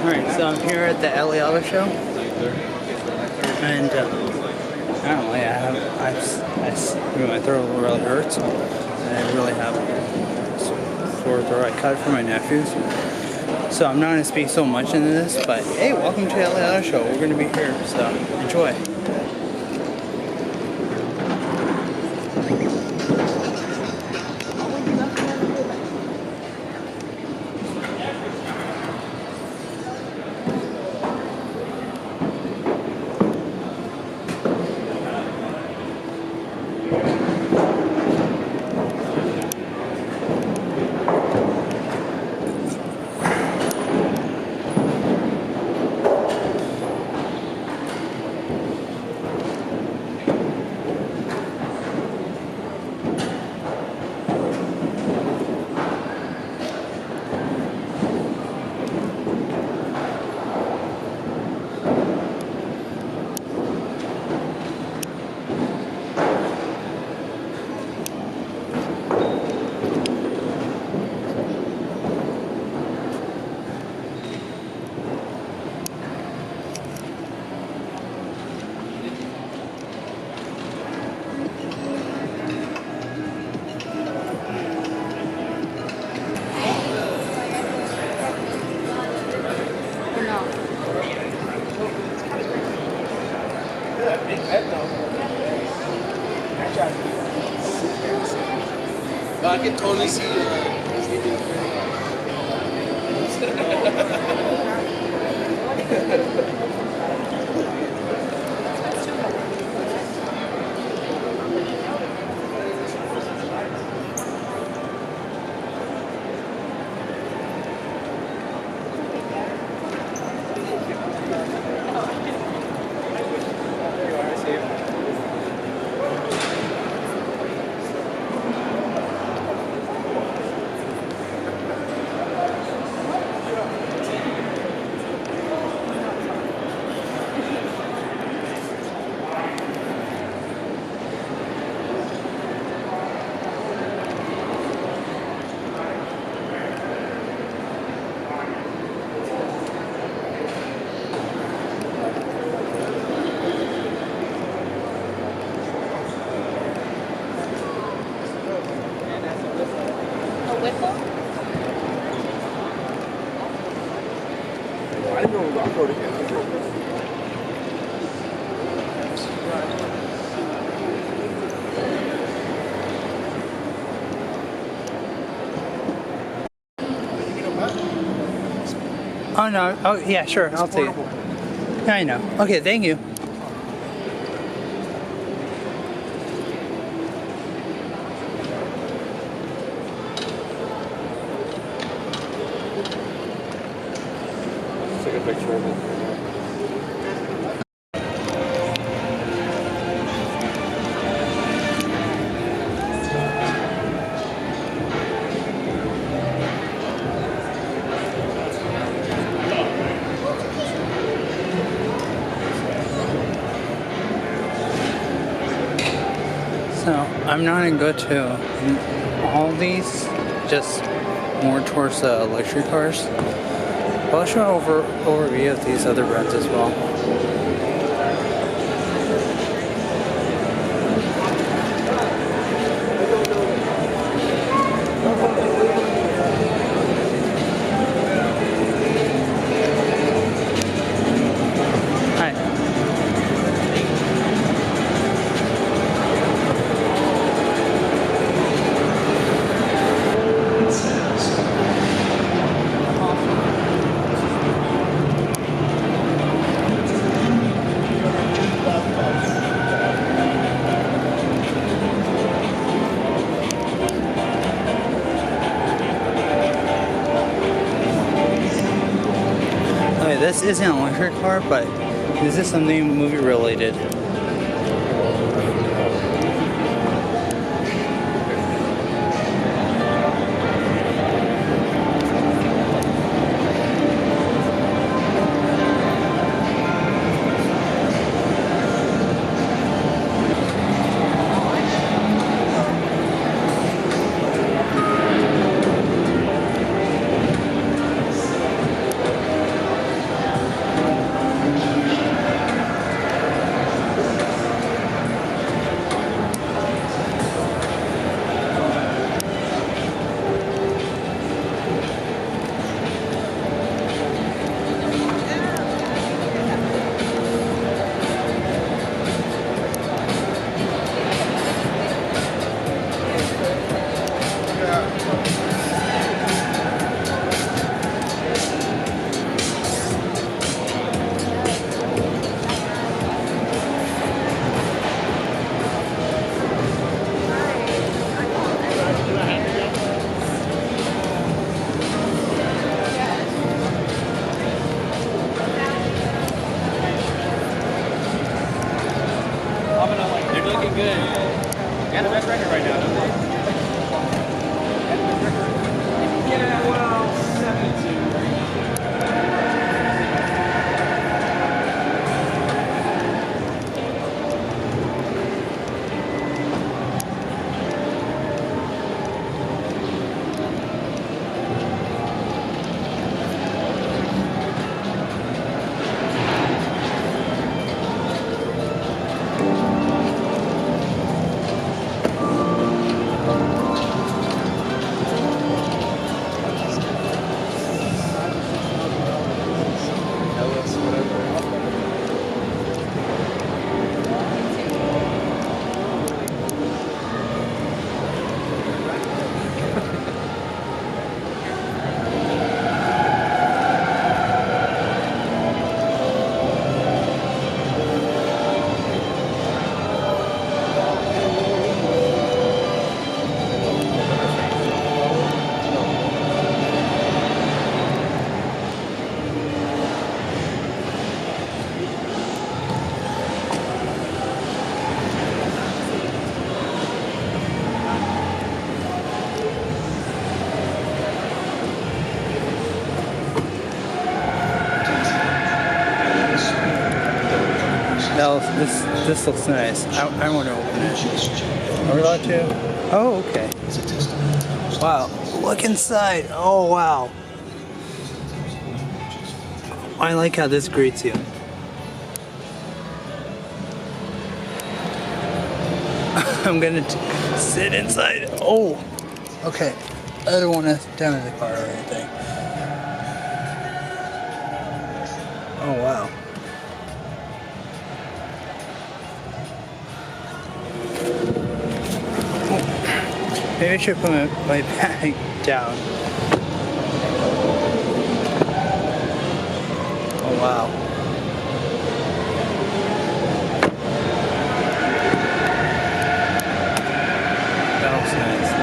Alright, so I'm here at the LA Auto Show, and I don't know, yeah, my throat really hurts. I really have sore throat. I cut it for my nephews, so I'm not going to speak so much into this, but hey, welcome to the LA Auto Show. We're going to be here, so enjoy. I can totally see Oh no, oh yeah, sure, I'll take it. Yeah, I know. Okay, thank you. take a picture of it. So I'm not gonna go to all these, just more towards the luxury cars. But I'll show an overview of these other brands as well. This isn't a luxury car, but this is something movie related. That this looks nice. I want to open it. Are we allowed to? Oh, okay. Wow, look inside. Oh, wow. I like how this greets you. I'm gonna sit inside. Oh, okay. I don't want to damage the car or anything. Oh, wow. Maybe I should put my bag down. Oh, wow. That looks nice.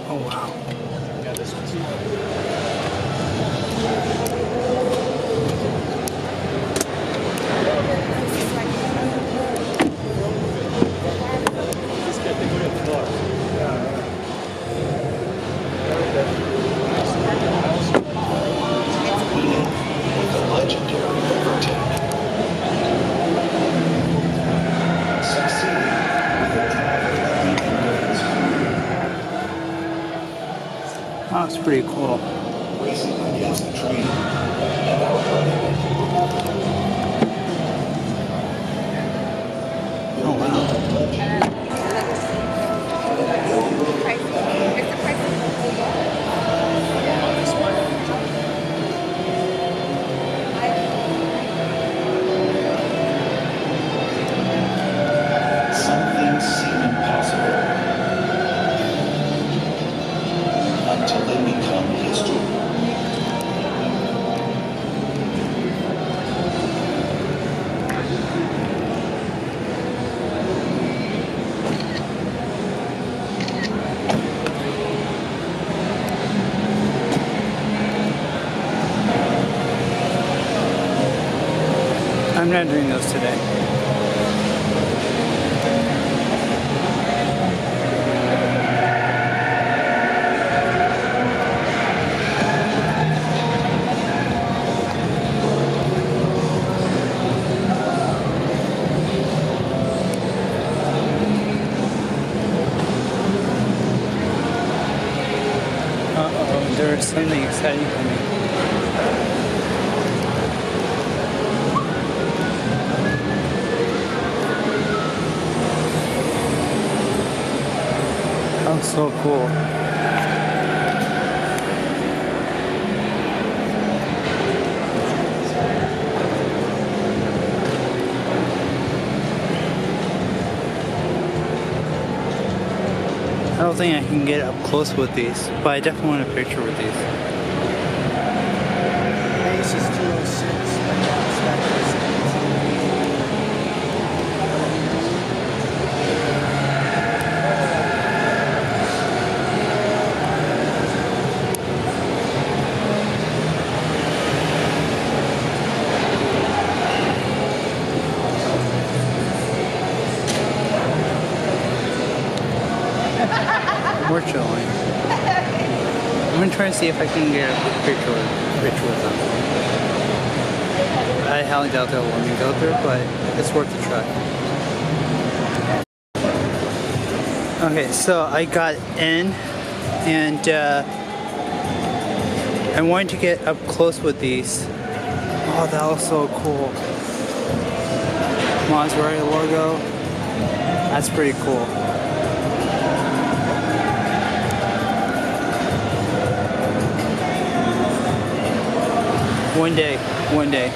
Oh, wow. Yeah, this one's Oh, it's pretty cool. Oh, wow. Some things seem impossible until they become history. I'm not doing those today. Uh-oh, there's something exciting coming. Oh, so cool. I don't think I can get up close with these, but I definitely want a picture with these. Base is 206. We're chilling. I'm gonna try to see if I can get a picture with them. I highly doubt they'll let me go through, but it's worth a try. Okay, so I got in, and I wanted to get up close with these. Oh, that was so cool. Maserati logo. That's pretty cool. One day, one day.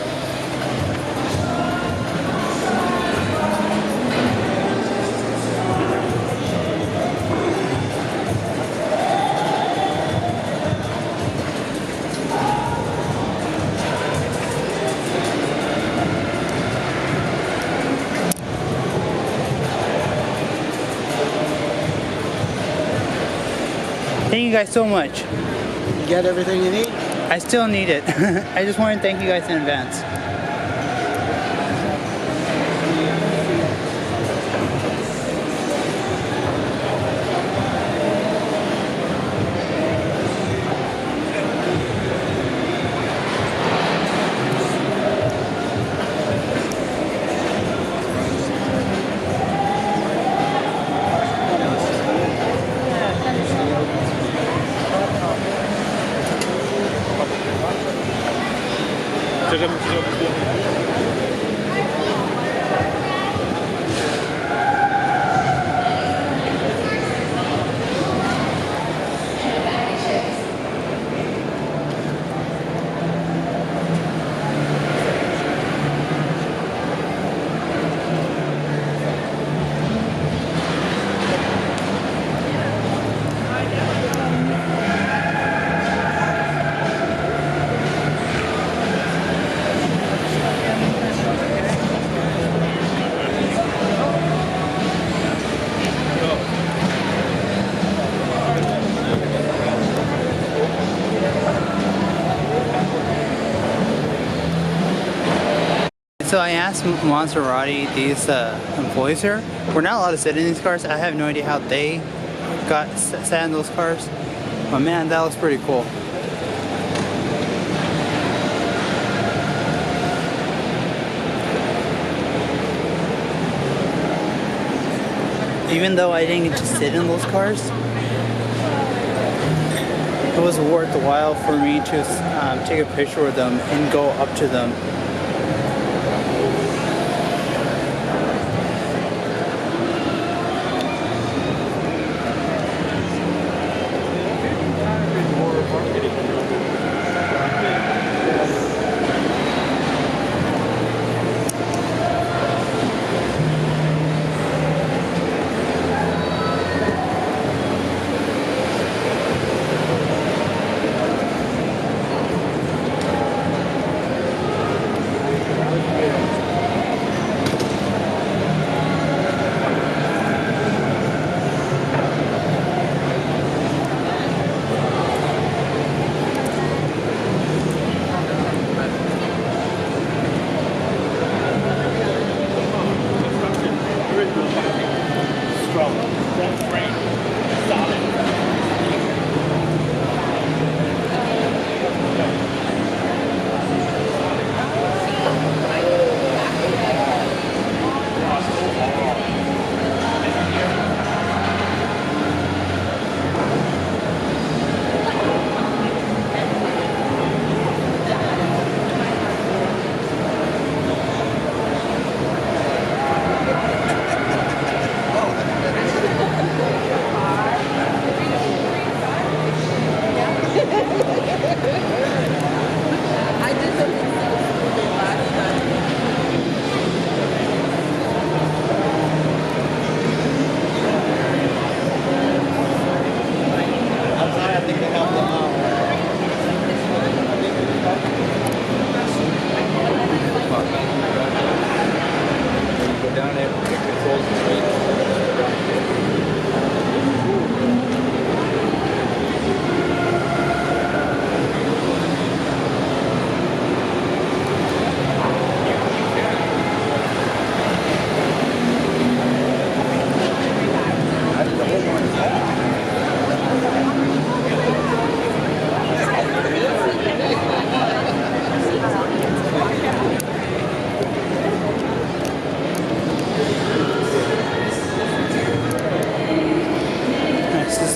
Thank you guys so much. You get everything you need? I still need it. I just want to thank you guys in advance. So I asked Maserati, these employees here, we're not allowed to sit in these cars. I have no idea how they sat in those cars. But man, that looks pretty cool. Even though I didn't get to sit in those cars, it was worth the while for me to take a picture with them and go up to them.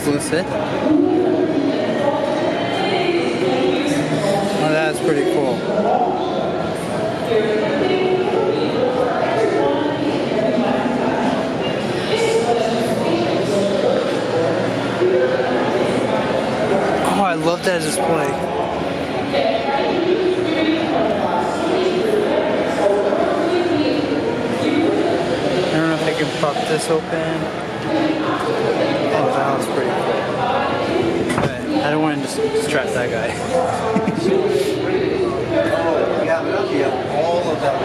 Lucid. Oh, that's pretty cool. Oh, I love that display. I don't know if I can pop this open. Oh, that was pretty cool. But I don't want to just distract that guy. Yeah, all of that.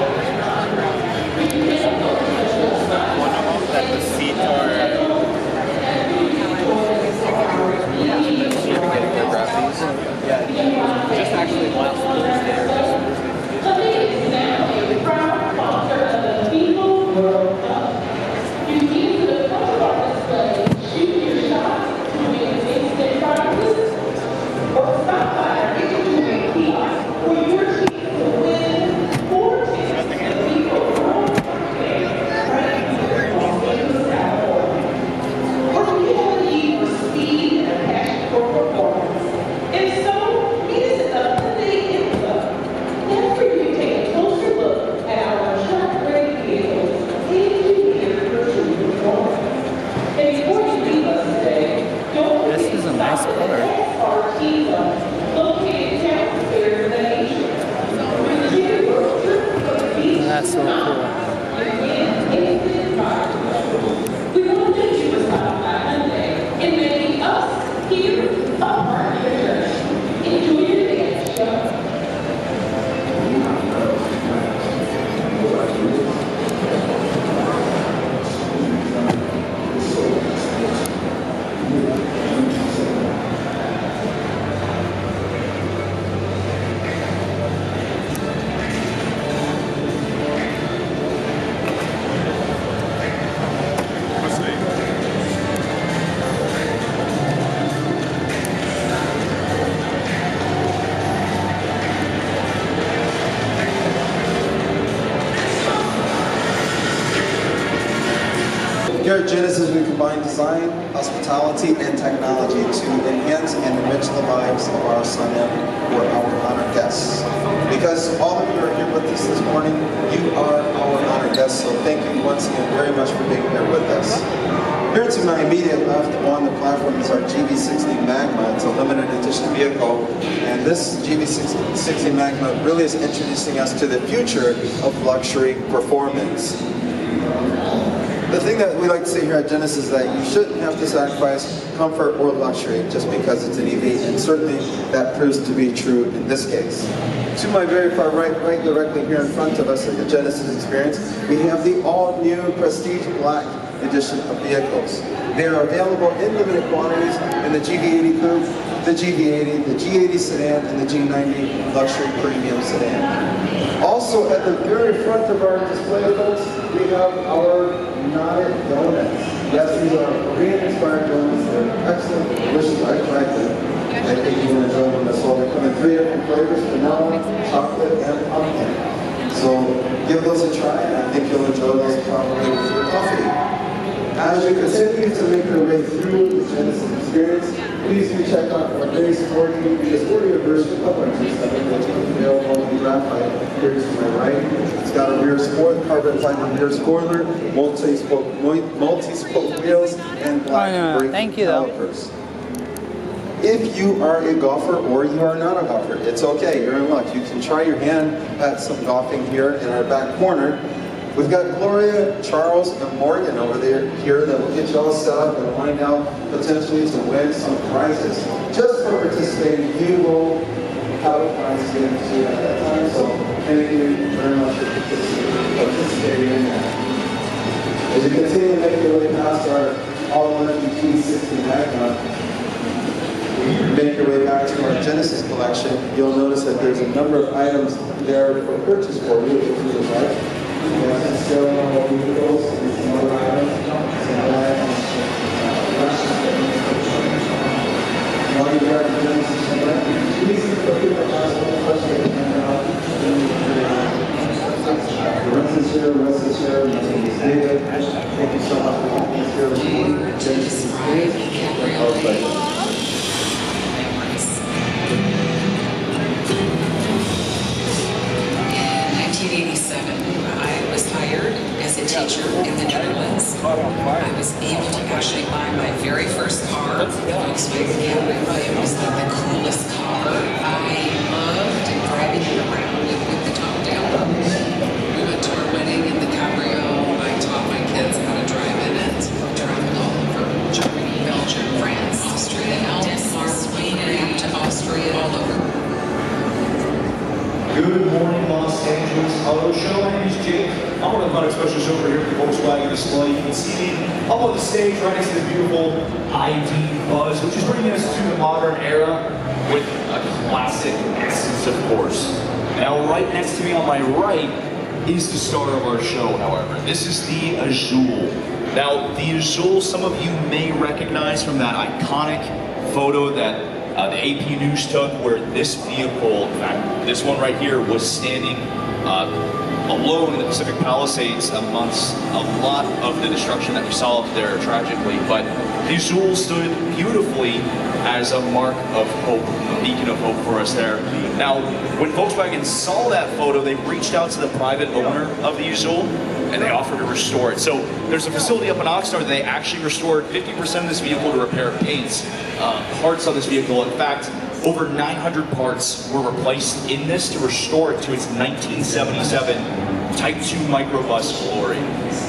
One of them that the seats are Here at Genesis, we combine design, hospitality, and technology to enhance and enrich the lives of our son or our honored guests. Because all of you are here with us this morning, you are our honored guests, so thank you once again very much for being here with us. Here to my immediate left on the platform is our GV60 Magma. It's a limited edition vehicle, and this GV60 Magma really is introducing us to the future of luxury performance. The thing that we like to say here at Genesis is that you shouldn't have to sacrifice comfort or luxury just because it's an EV, and certainly that proves to be true in this case. To my very far right directly here in front of us at the Genesis Experience, we have the all-new Prestige Black edition of vehicles. They are available in limited quantities in the GV80 Coupe, the GV80, the G80 Sedan, and the G90 Luxury Premium Sedan. Also, at the very front of our display, folks, we have our Knotted Donuts. Yes, these are Korean-inspired donuts. They're excellent, delicious. I tried them. I think you will enjoy them as well. They come in 3 different flavors: vanilla, chocolate, and pumpkin. So give those a try, and I think you'll enjoy those probably with your coffee. As you continue to make your way through the Genesis Experience, please do check out our very sportier version of our G7, which is available in graphite here to my right. It's got a rear spoiler, carbon fiber rear spoiler, multi-spoke wheels, and black brake calipers. If you are a golfer or you are not a golfer, it's okay, you're in luck. You can try your hand at some golfing here in our back corner. We've got Gloria, Charles, and Morgan over there here that will get you all set up and find out potentially to win some prizes. Just for participating, you will have a prize to get into at that time. So thank you very much for participating in that. As you continue to make your way past our all-electric G60 Magma, make your way back to our Genesis collection, you'll notice that there's a number of items there for purchase for you if you would like. And still vehicles and some other items. While you're there at Genesis, please quickly ask one question The rest is here, my name is David. Thank you so much for being here with me. Genesis is great. Our pleasure. 1987, I was hired as a teacher in the Netherlands. I was able to actually buy my very first car, the Volkswagen Cabrio. It was like the coolest car. I loved driving it around with the top down. We went to our wedding in the Cabrio. I taught my kids how to drive in it. Traveled all over Germany, Belgium, France, Austria, Denmark, Sweden, to Austria, all over. Good morning, Los Angeles Auto Show. My name is Jake. I'm one of the product specialists over here at the Volkswagen display. You can see me up on the stage right next to the beautiful ID Buzz, which is bringing us to the modern era with a classic essence, of course. Now, right next to me on my right is the star of our show, however. This is the Azul. Now, the Azul, some of you may recognize from that iconic photo that the AP News took, where this vehicle, in fact, this one right here, was standing alone in the Pacific Palisades amongst a lot of the destruction that we saw up there, tragically. But the Azul stood beautifully as a mark of hope, a beacon of hope for us there. Now, when Volkswagen saw that photo, they reached out to the private owner of the Azul, and they offered to restore it. So there's a facility up in Oxnard that they actually restored 50% of this vehicle to repair paints, parts on this vehicle. In fact, over 900 parts were replaced in this to restore it to its 1977 Type 2 microbus glory.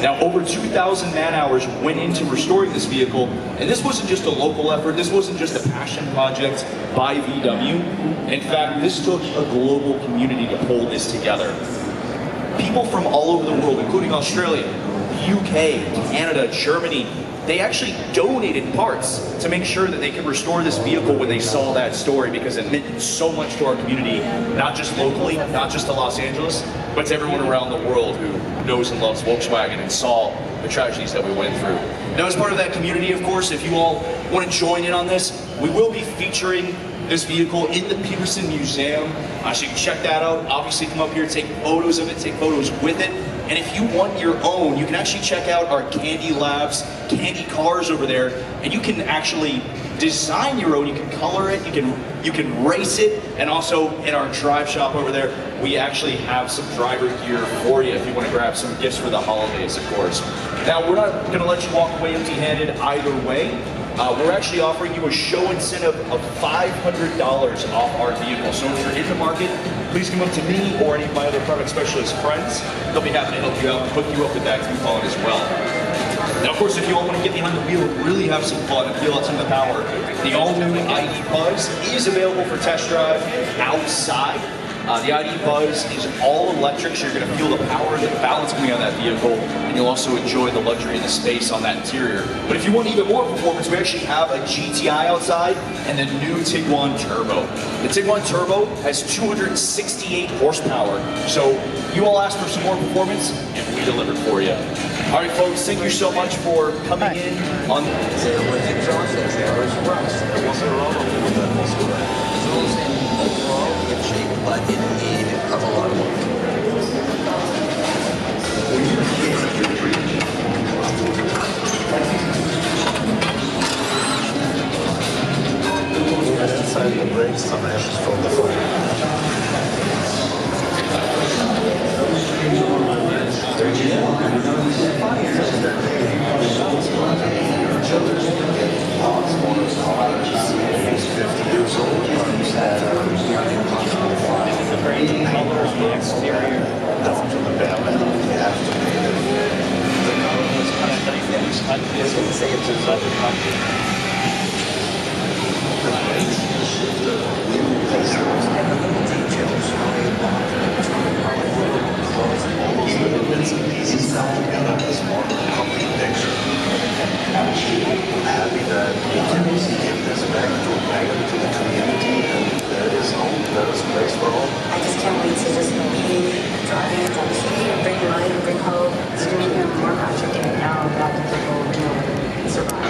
Now, over 2,000 man-hours went into restoring this vehicle, and this wasn't just a local effort, this wasn't just a passion project by VW. In fact, this took a global community to pull this together. People from all over the world, including Australia, UK, Canada, Germany, they actually donated parts to make sure that they could restore this vehicle when they saw that story, because it meant so much to our community, not just locally, not just to Los Angeles, but to everyone around the world who knows and loves Volkswagen and saw the tragedies that we went through. Now, as part of that community, of course, if you all want to join in on this, we will be featuring this vehicle in the Peterson Museum. So you can check that out. Obviously, come up here, take photos of it, take photos with it. And if you want your own, you can actually check out our Candy Labs, Candy Cars over there, and you can actually design your own. You can color it, you can race it, and also in our drive shop over there, we actually have some driver gear for you if you want to grab some gifts for the holidays, of course. Now, we're not going to let you walk away empty-handed either way. We're actually offering you a show incentive of $500 off our vehicle. So if you're in the market, please come up to me or any of my other product specialist friends. They'll be happy to help you out and hook you up with that coupon as well. Now, of course, if you all want to get behind the wheel and really have some fun and feel out some of the power, the all-new ID Buzz is available for test drive outside. The ID Buzz is all electric, so you're going to feel the power and the balance coming out of that vehicle, and you'll also enjoy the luxury and the space on that interior. But if you want even more performance, we actually have a GTI outside and the new Tiguan Turbo. The Tiguan Turbo has 268 horsepower, so you all asked for some more performance, and we delivered for you. All right, folks, thank you so much for coming in on... But in need of a lot of work. Inside the brakes, some ashes from the fire. I just can't wait to just be driving down the street and bring money and bring hope. It's doing even more magic and now that the people survived.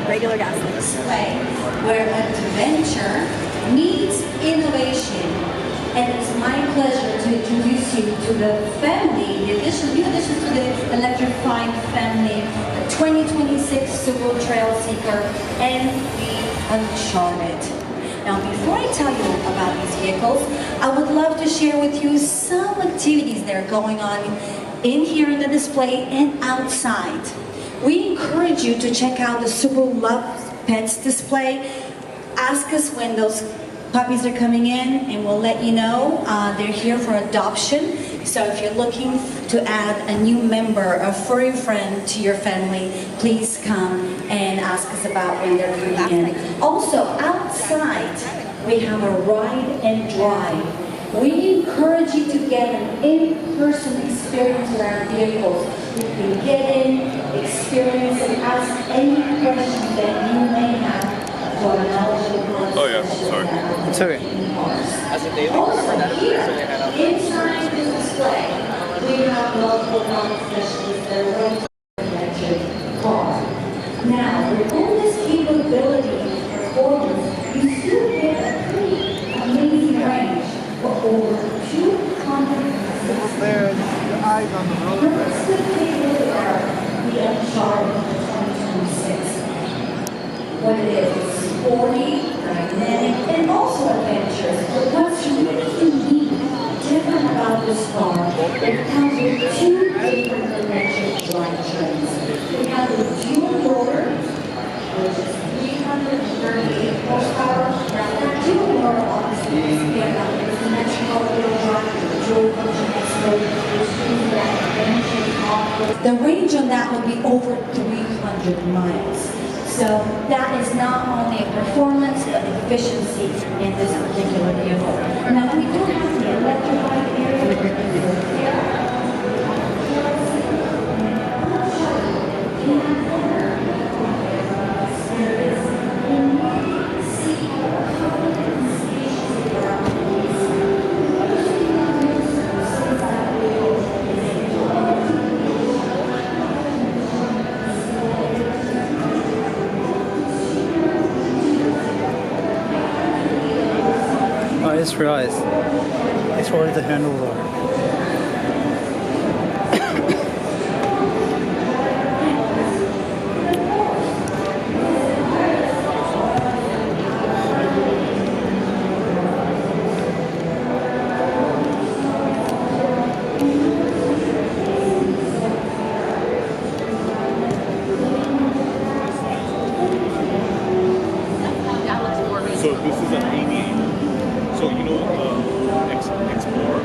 Regular gas. Where adventure meets innovation. and it's my pleasure to introduce you to the family, new addition to the electrifying family, the 2026 Subaru Trailseeker and the Uncharted. Now, before I tell you about these vehicles, I would love to share with you some activities that are going on in here in the display and outside. We encourage you to check out the Subaru Love Pets display. Ask us when those puppies are coming in and we'll let you know. They're here for adoption. So if you're looking to add a new member, a furry friend to your family, please come and ask us about when they're coming in. Also, outside, we have a ride and drive. We encourage you to get an in-person experience with our vehicles. You can get in, experience, and ask any questions that you may have for a knowledgeable. Oh yeah, sorry. It's okay. Also, here, inside the display, we have multiple non-specialists that are going to electric car. Now, with all this capability and performance, you still get a pretty amazing range for over 200 There, the eyes on the road. Let's take a look at the Uncharted 2026. What it is, sporty, dynamic, and also adventurous. But what's really unique, different about this car, it comes with two different electric drivetrains. We have the dual motor, which is 338 horsepower. That dual motor obviously is the natural wheel drive, the dual function explode, which means that the range on that will be over 300 miles. So that is not only a performance, but efficiency in this particular vehicle. Now we do have the electrified area. I just realized it's where the handles are. So this is an 88. So you know, Explorer.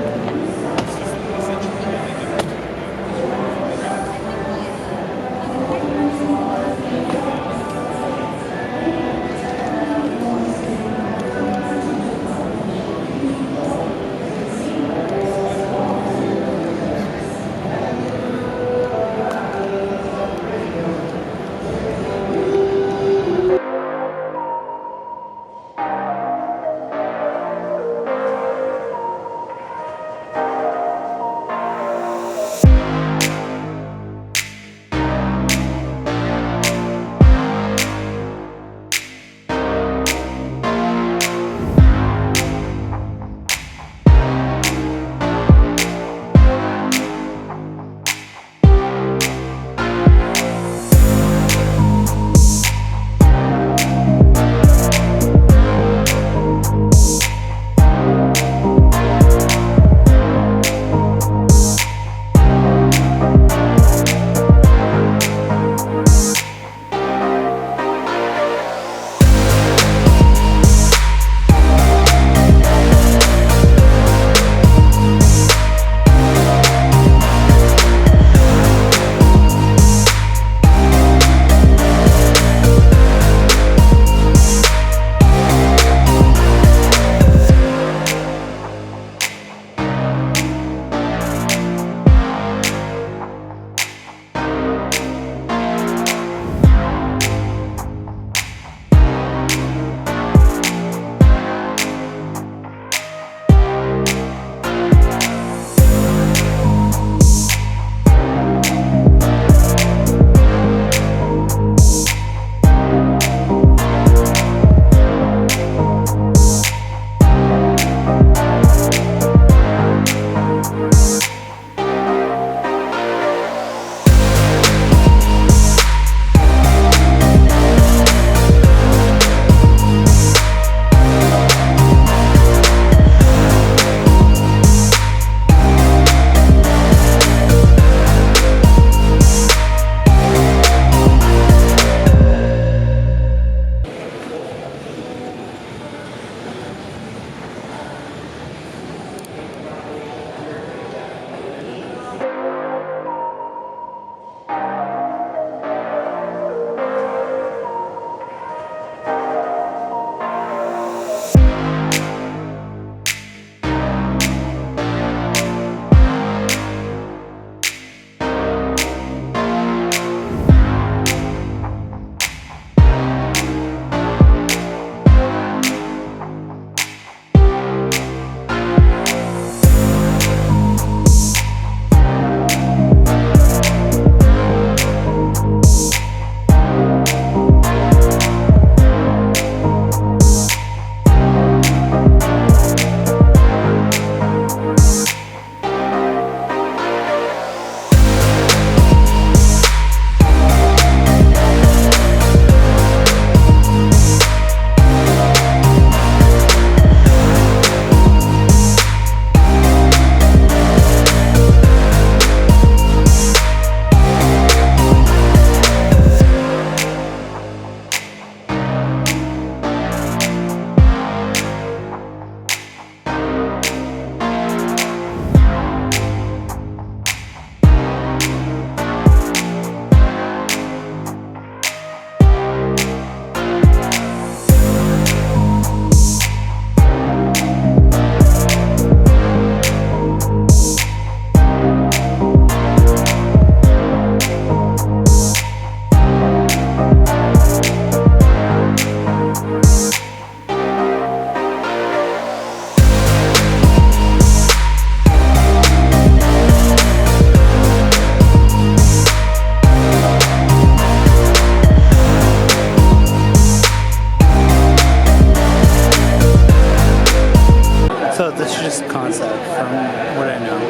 just concept from what I know.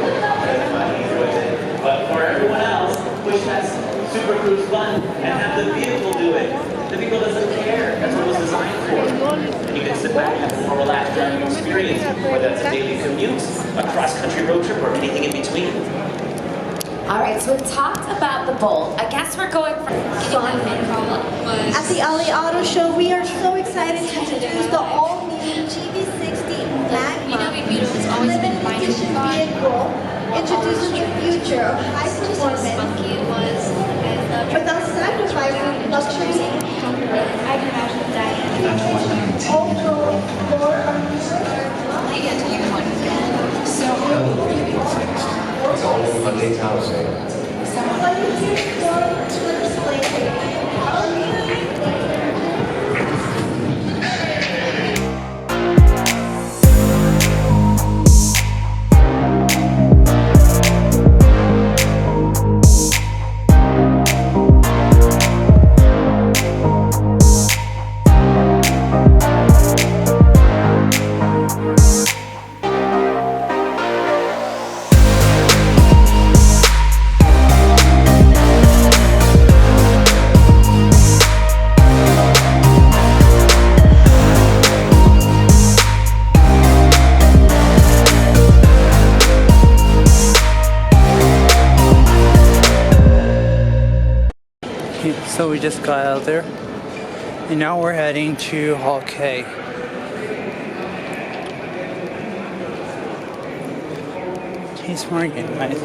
But for everyone else, push that Super Cruise button and have the vehicle do it. The vehicle doesn't care. That's what it was designed for. And you can sit back and have a more relaxed driving experience, whether that's a daily commute, a cross-country road trip, or anything in between. All right, so we talked about the Bolt. I guess we're going for fun. At the LA Auto Show, we are so excited to introduce the all-new GV60 Magma limited edition vehicle, introducing the future of high performance without sacrificing luxury. I can imagine Diane. Off-road, floor It's all Monday housing. So we just got out there, and now we're heading to Hall K. He's Morgan, guys.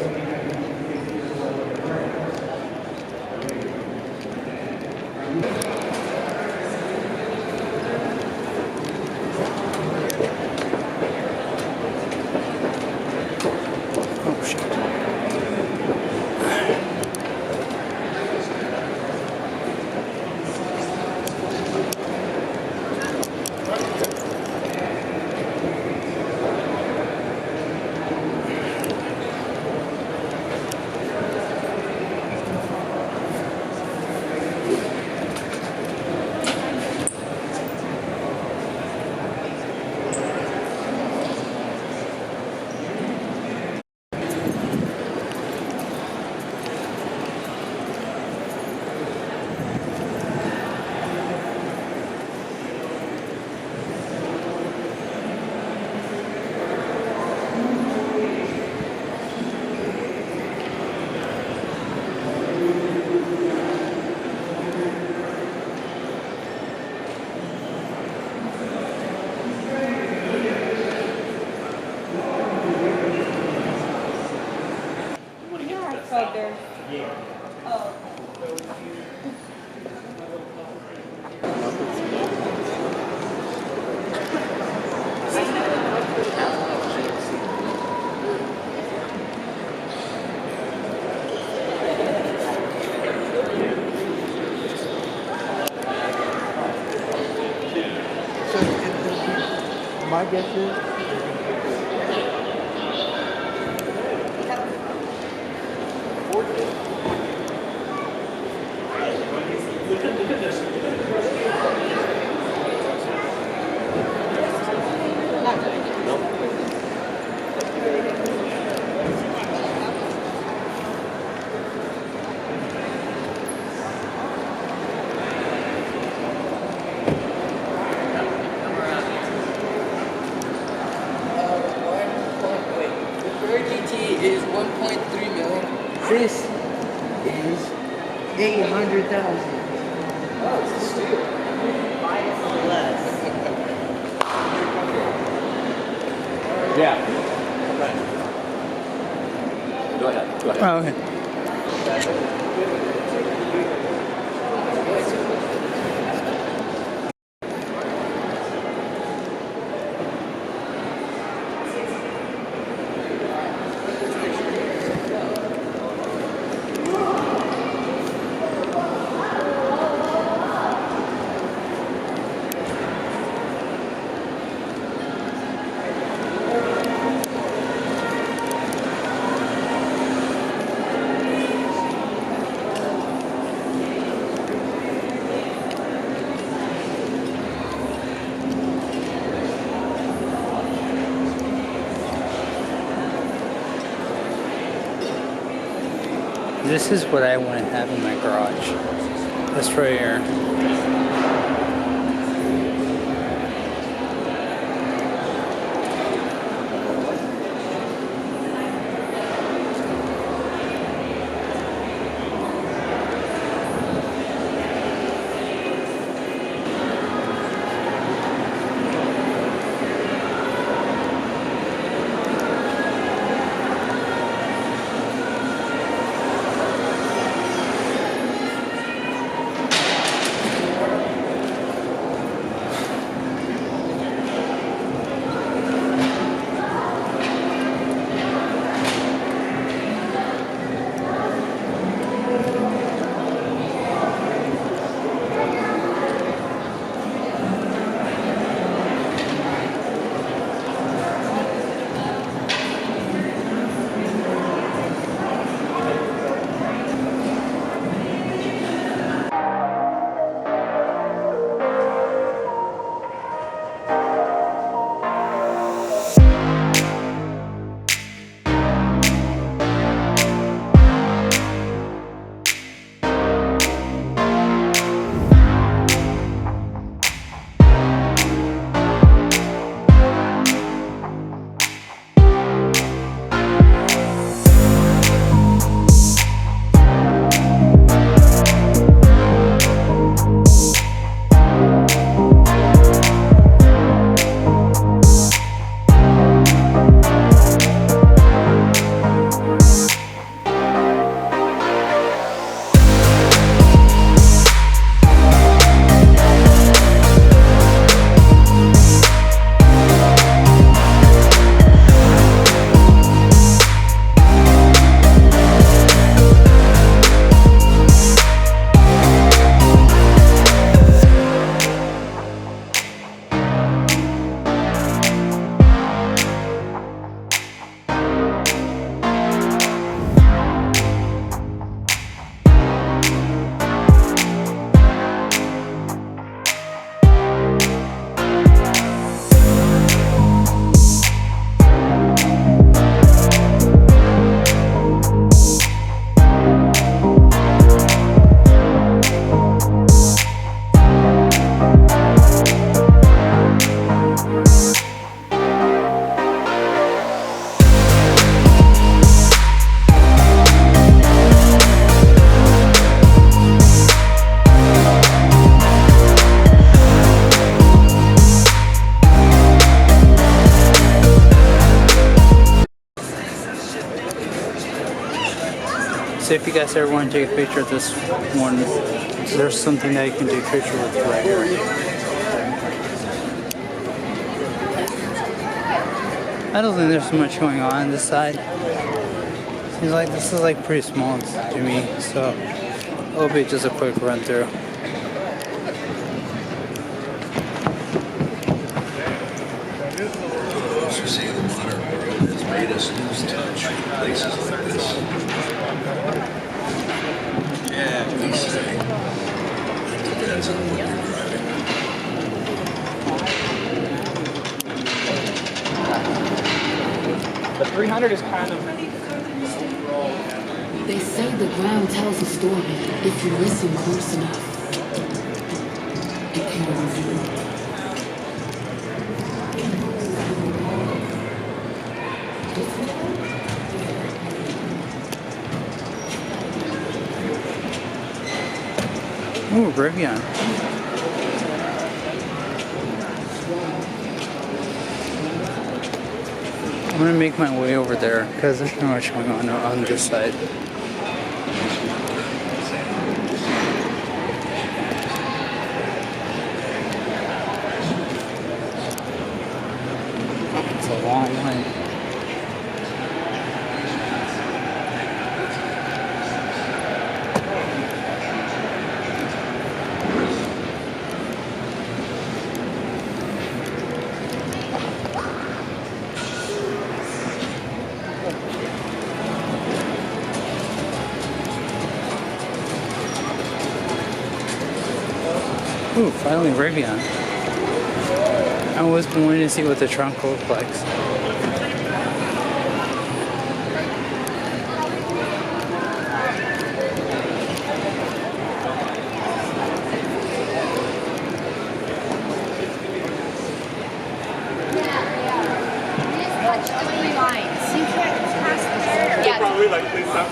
Oh shit. My guess is is 1.3 million. This is 800,000. Oh, it's a steal. Buy it for less. Yeah. Go ahead. Go ahead. Oh, okay. This is what I want to have in my garage. This right here. So if you guys ever want to take a picture of this one, there's something that you can take a picture with right here. I don't think there's much going on this side. Seems like this is like pretty small to me, so it'll be just a quick run through. You see, the modern world has made us lose touch with places like this. Yeah, we say. It depends on what you're driving. The 300 is kind of... They say the ground tells a story if you listen close enough. It can reveal. Ooh, Rivian. I'm gonna make my way over there because there's not much going on this side. It's a long line. Ooh, finally Rivian. I was wanting to see what the trunk looks like.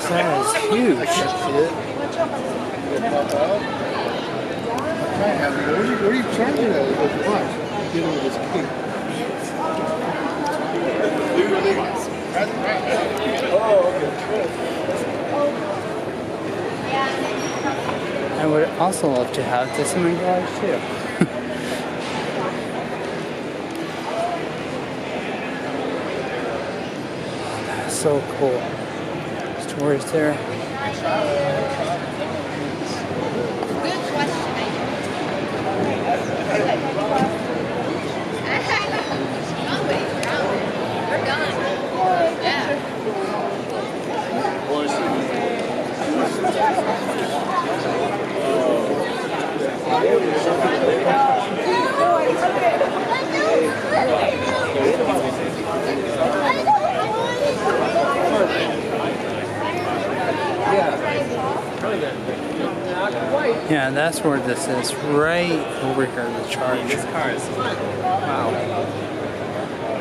That is huge. What are you charging at? He goes, watch. Dealing with his key. I would also love to have this in my garage too. That's so cool. Storage there. Yeah, that's where this is. Right over here, the charge. This car is wow.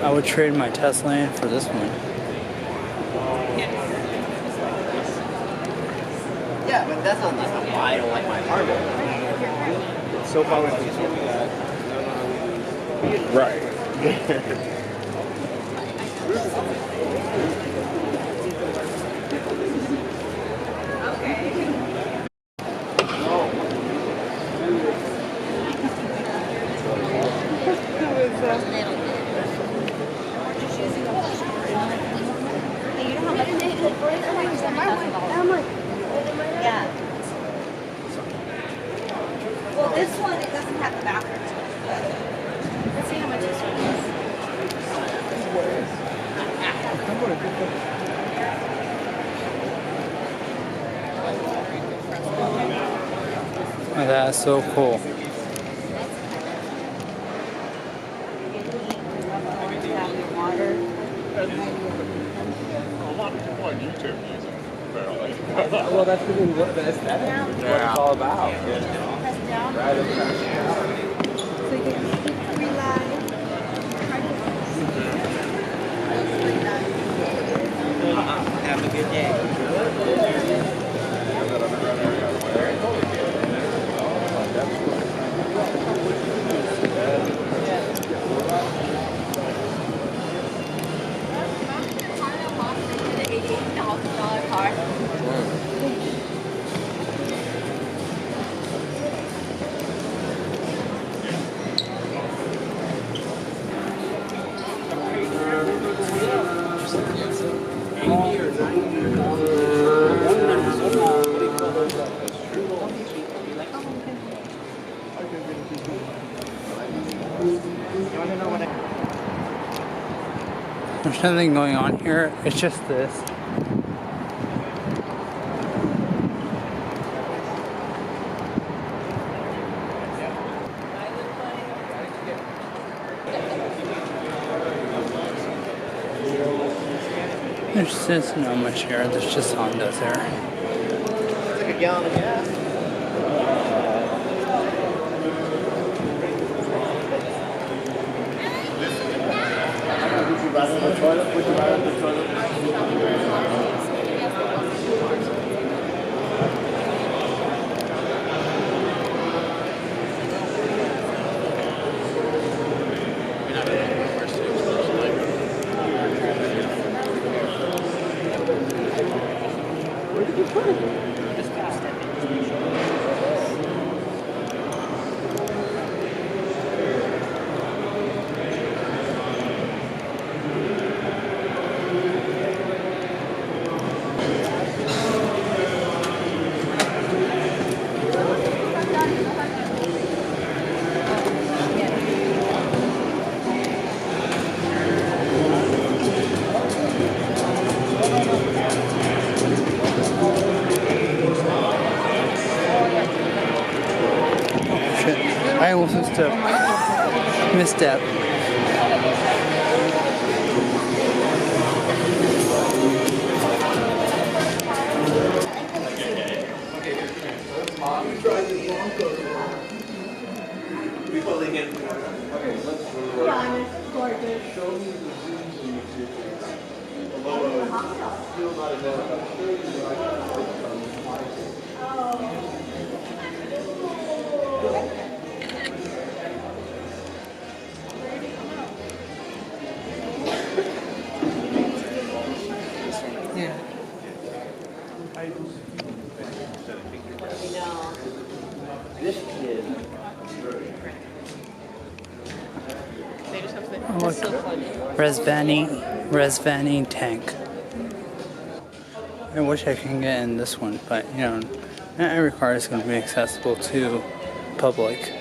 I would trade my Tesla in for this one. Yeah, but that's not why I don't like my apartment. It's so far away from Right. Yeah. Well, this one, it doesn't have the bathrooms. Let's see how much this one Oh, that's so cool. A lot of people on YouTube use them, apparently. Well, that's really what the aesthetic is what it's all about. Rather than So you can keep relying. have a good day. $88,000 car. There's nothing going on here. It's just this. There's not much here. There's just Hondas there. It's like a gallon of gas. Would you rather the toilet? Would you rather the toilet? Where did you put it? Just past it. I almost misstep. This kid. Oh, look. Resvani tank. I wish I can get in this one, but you know, not every car is going to be accessible to public.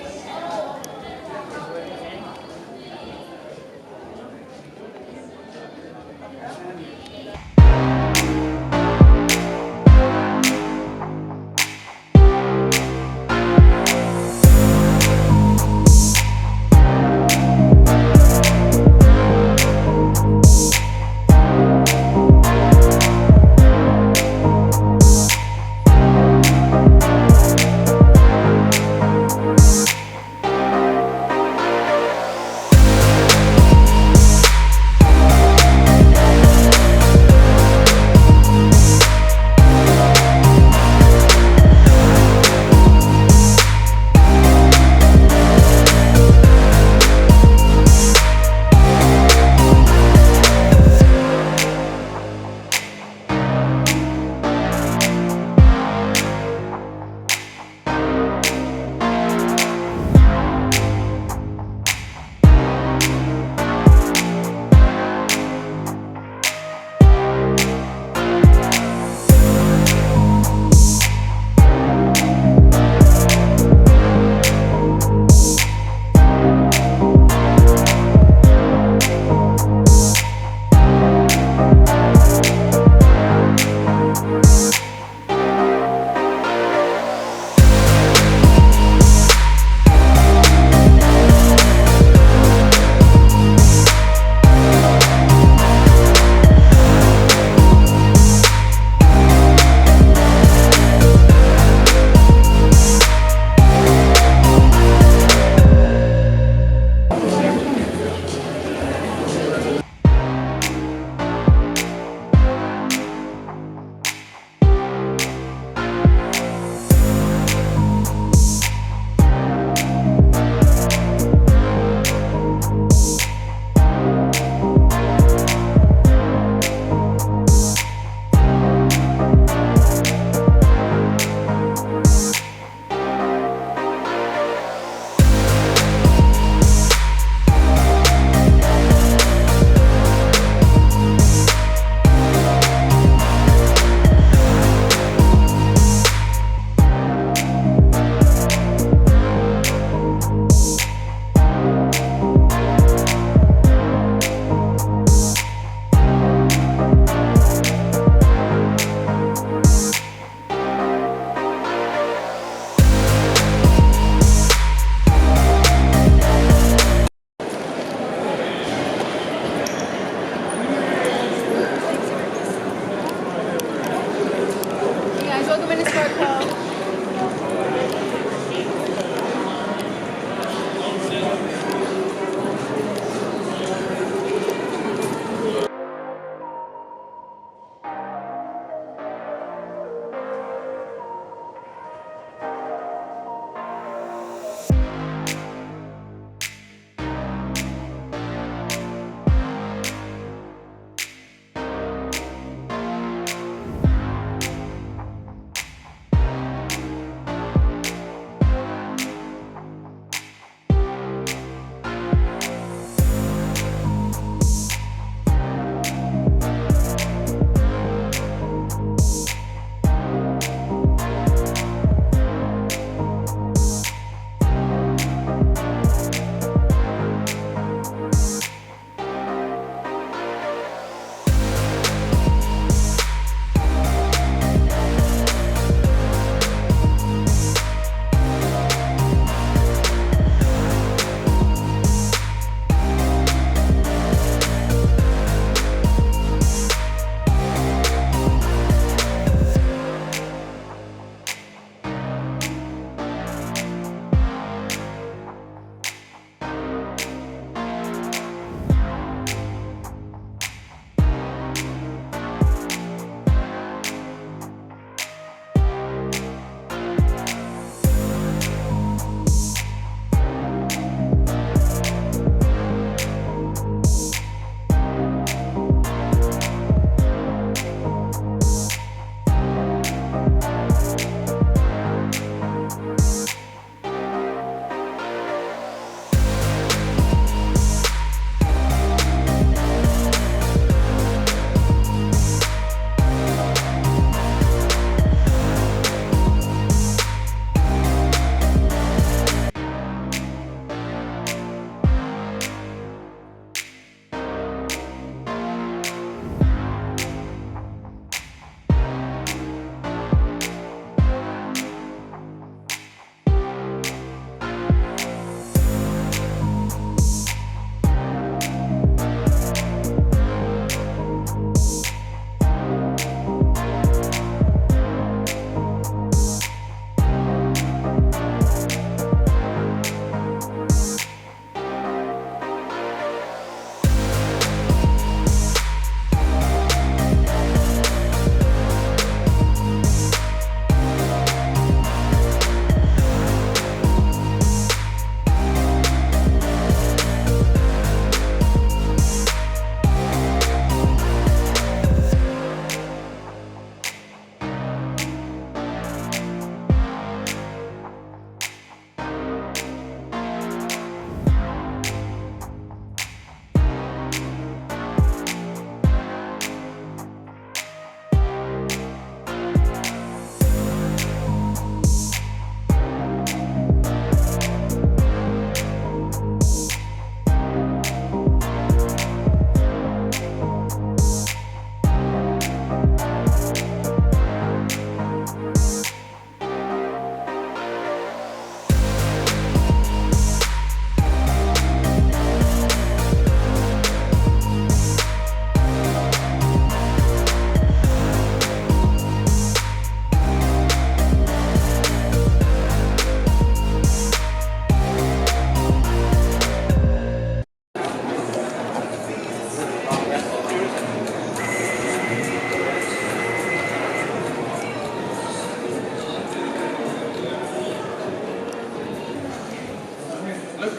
Take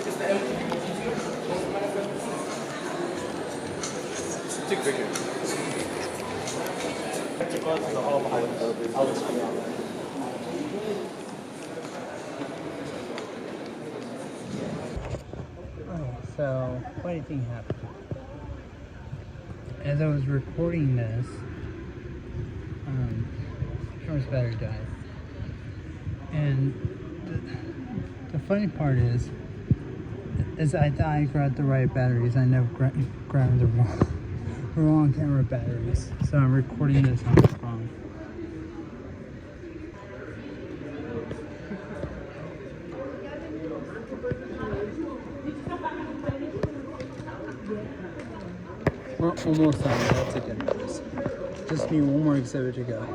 a picture. So, funny thing happened. As I was recording this, camera's battery died. And the funny part is I thought I grabbed the right batteries. I never grabbed the wrong camera batteries. So I'm recording this on the phone. We're almost done. That's a good news. Just need one more exhibit to go.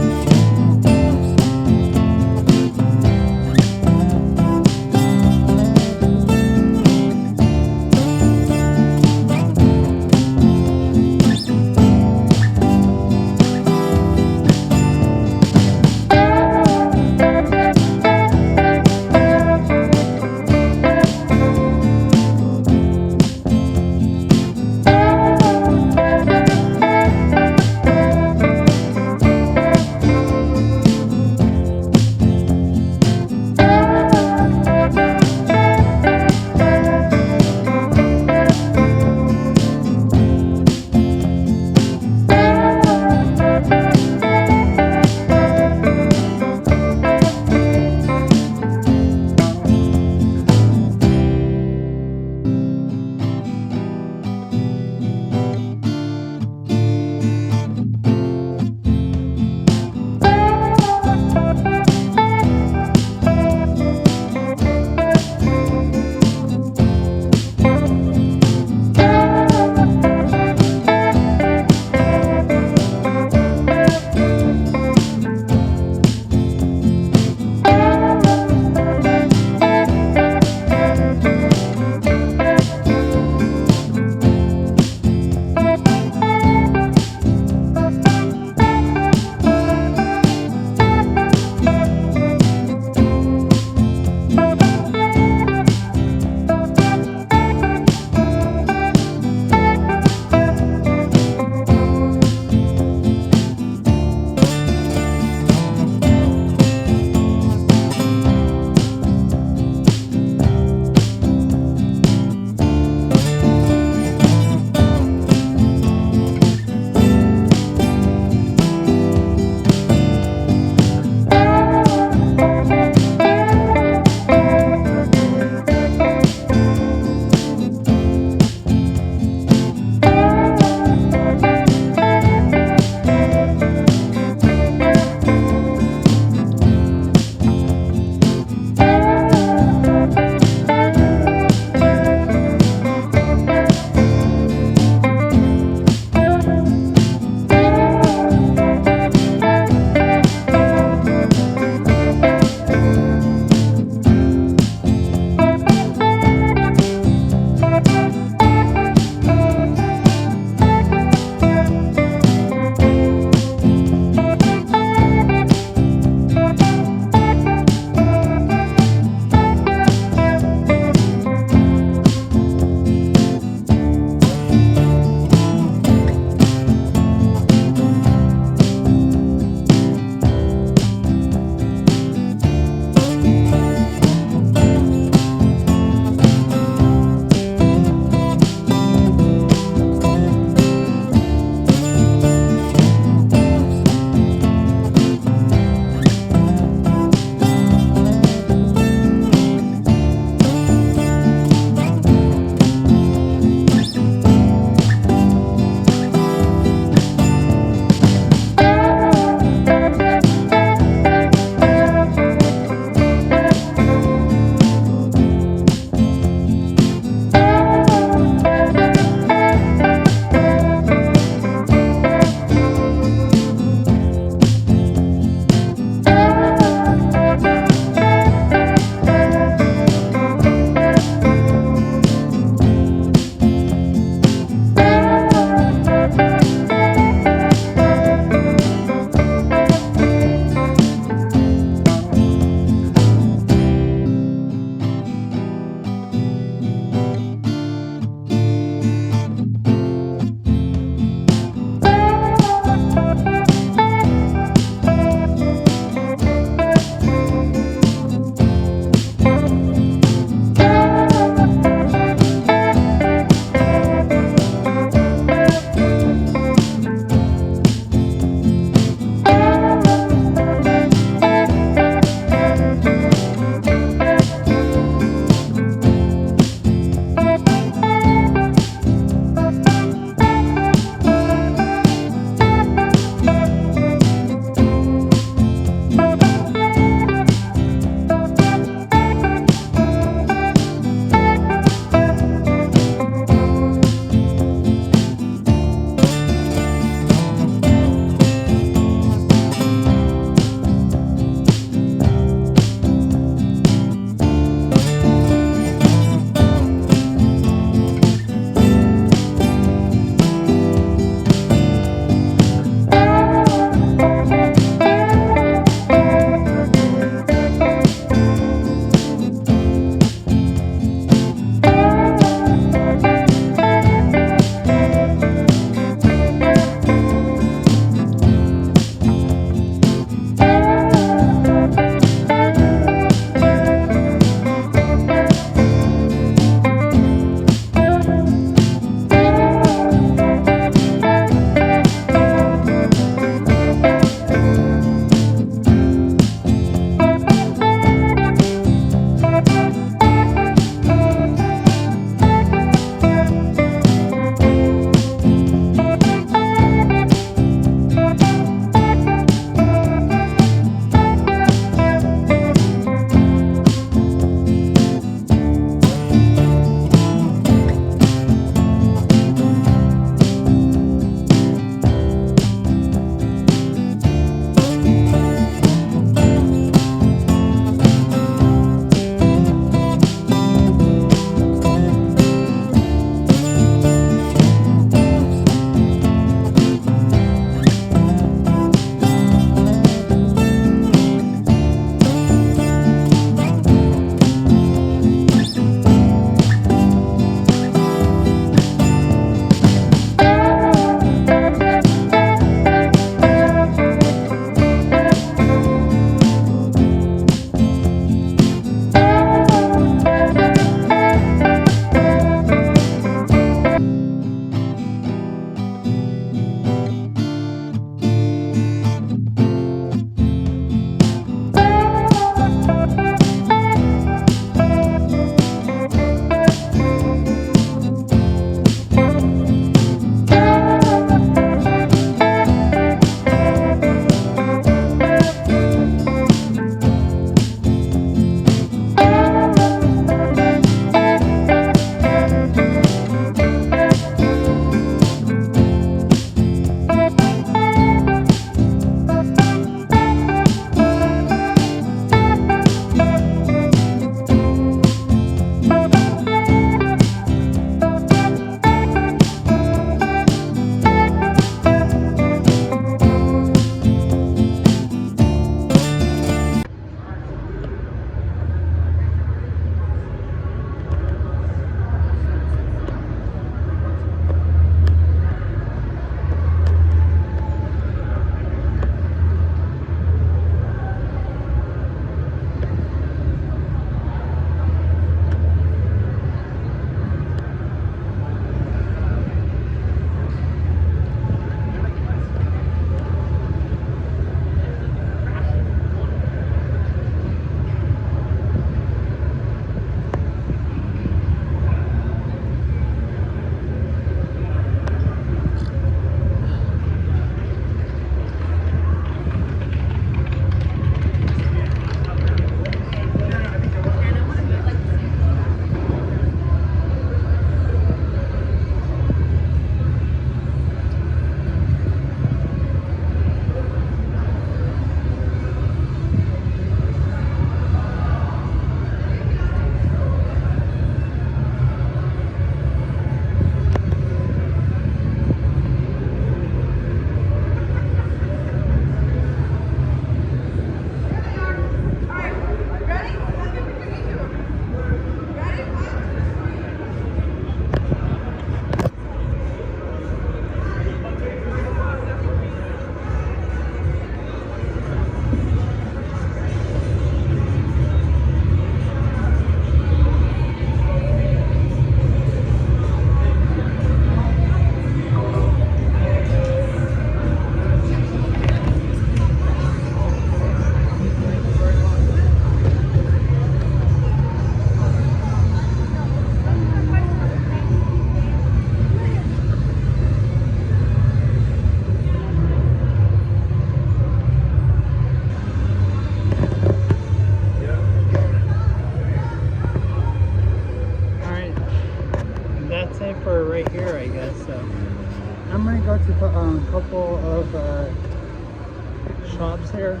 shops here,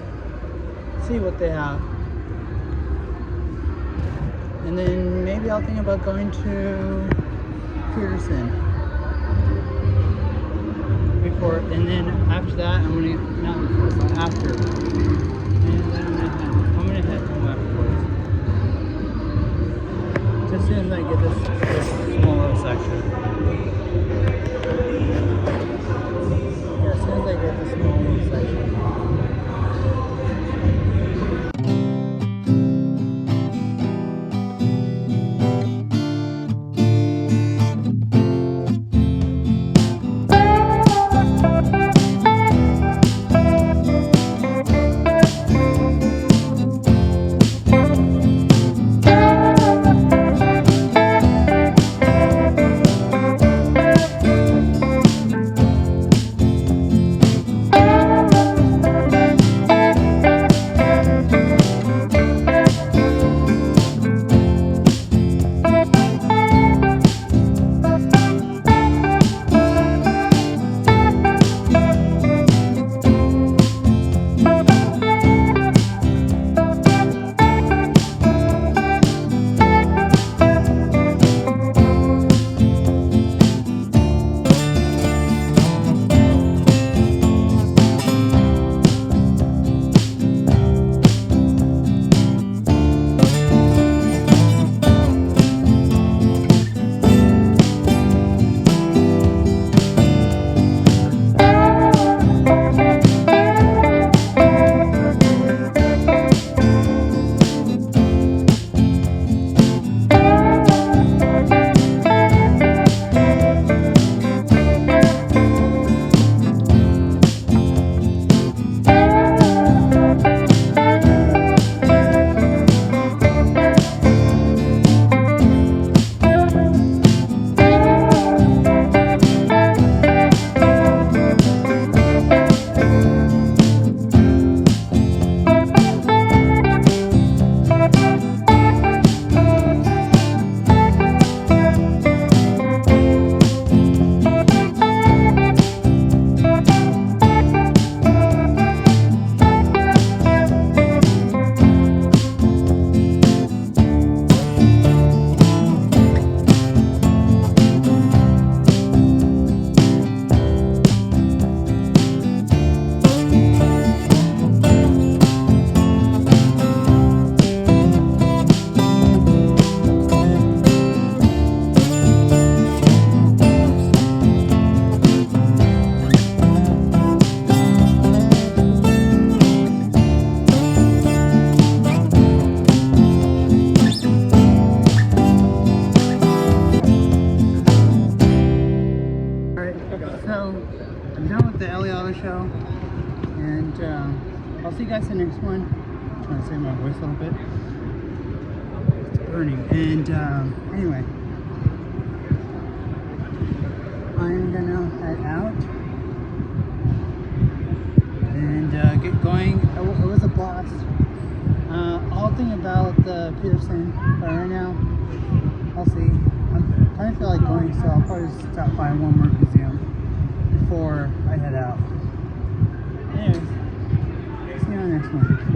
see what they have. And then maybe I'll think about going to Peterson before, and then after that I'm gonna, not before, but after. And then I'm gonna head home afterwards. Just as soon as I get this small little section. Yeah, as soon as I get this small little section. show. And I'll see you guys in the next one. I'm trying to save my voice a little bit. It's burning. And anyway, I'm gonna head out and get going. It was a blast. I'll think about the Peterson, but right now, I'll see. I kind of feel like going, so I'll probably just stop by one more museum before I head out. Anyways, see you on the next one.